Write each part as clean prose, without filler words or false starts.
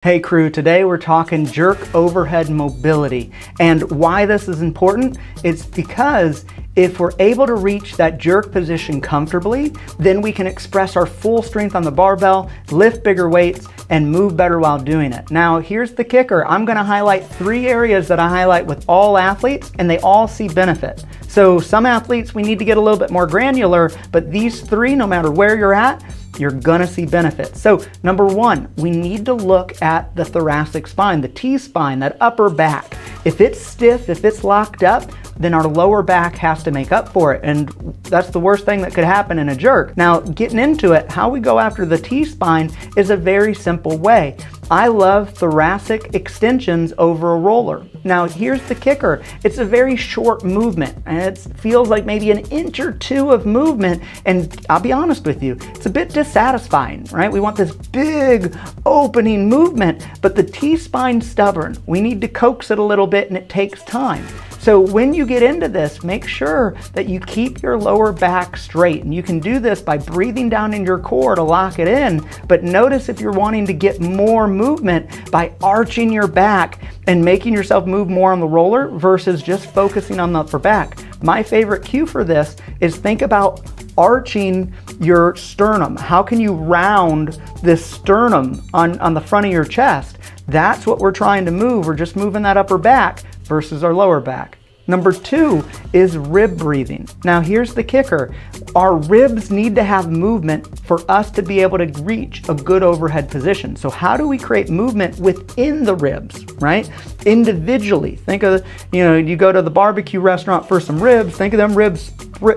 Hey crew, today we're talking jerk overhead mobility, and why this is important. It's because if we're able to reach that jerk position comfortably, then we can express our full strength on the barbell, lift bigger weights, and move better while doing it. Now here's the kicker. I'm going to highlight 3 areas that I highlight with all athletes, and they all see benefit. So some athletes we need to get a little bit more granular, but these 3, no matter where you're at, you're gonna see benefits. So number 1, we need to look at the thoracic spine, the T-spine, that upper back. If it's stiff, if it's locked up, then our lower back has to make up for it. And that's the worst thing that could happen in a jerk. Now, getting into it, how we go after the T-spine is a very simple way. I love thoracic extensions over a roller. Now, here's the kicker. It's a very short movement, and it feels like maybe an inch or 2 of movement, and I'll be honest with you, it's a bit dissatisfying, right? We want this big opening movement, but the T-spine's stubborn. We need to coax it a little bit, and it takes time. So when you get into this, make sure that you keep your lower back straight. And you can do this by breathing down in your core to lock it in. But notice if you're wanting to get more movement by arching your back and making yourself move more on the roller versus just focusing on the upper back. My favorite cue for this is think about arching your sternum. How can you round this sternum on the front of your chest? That's what we're trying to move. We're just moving that upper back versus our lower back. Number 2 is rib breathing. Now here's the kicker. Our ribs need to have movement for us to be able to reach a good overhead position. So how do we create movement within the ribs, right? Individually. Think of, you go to the barbecue restaurant for some ribs, think of them ribs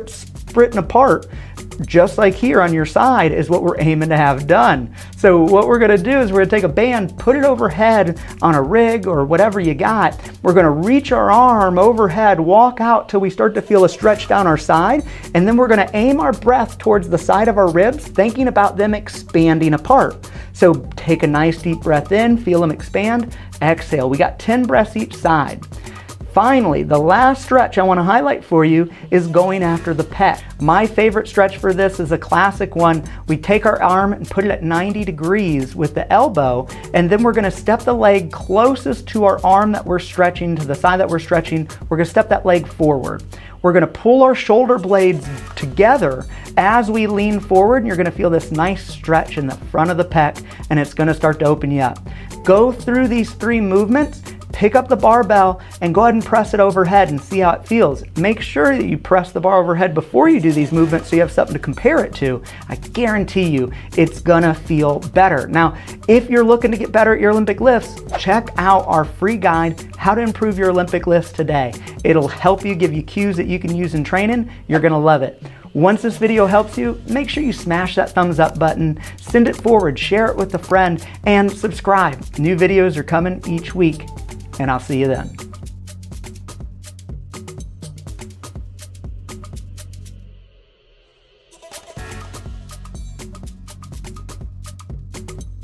splitting apart. Just like here on your side is what we're aiming to have done. So what we're gonna do is we're gonna take a band, put it overhead on a rig or whatever you got. We're gonna reach our arm overhead, walk out till we start to feel a stretch down our side, and then we're gonna aim our breath towards the side of our ribs, thinking about them expanding apart. So take a nice deep breath in, feel them expand, exhale. We got 10 breaths each side. Finally, the last stretch I want to highlight for you is going after the pec. My favorite stretch for this is a classic one. We take our arm and put it at 90 degrees with the elbow, and then we're going to step the leg closest to our arm that we're stretching, to the side that we're stretching. We're going to step that leg forward. We're going to pull our shoulder blades together as we lean forward, and you're going to feel this nice stretch in the front of the pec, and it's going to start to open you up. Go through these 3 movements. Pick up the barbell and go ahead and press it overhead and see how it feels. Make sure that you press the bar overhead before you do these movements so you have something to compare it to. I guarantee you it's gonna feel better. Now, if you're looking to get better at your Olympic lifts, check out our free guide, How to Improve Your Olympic Lifts Today. It'll help you, give you cues that you can use in training. You're gonna love it. Once this video helps you, make sure you smash that thumbs up button, send it forward, share it with a friend, and subscribe. New videos are coming each week. And I'll see you then.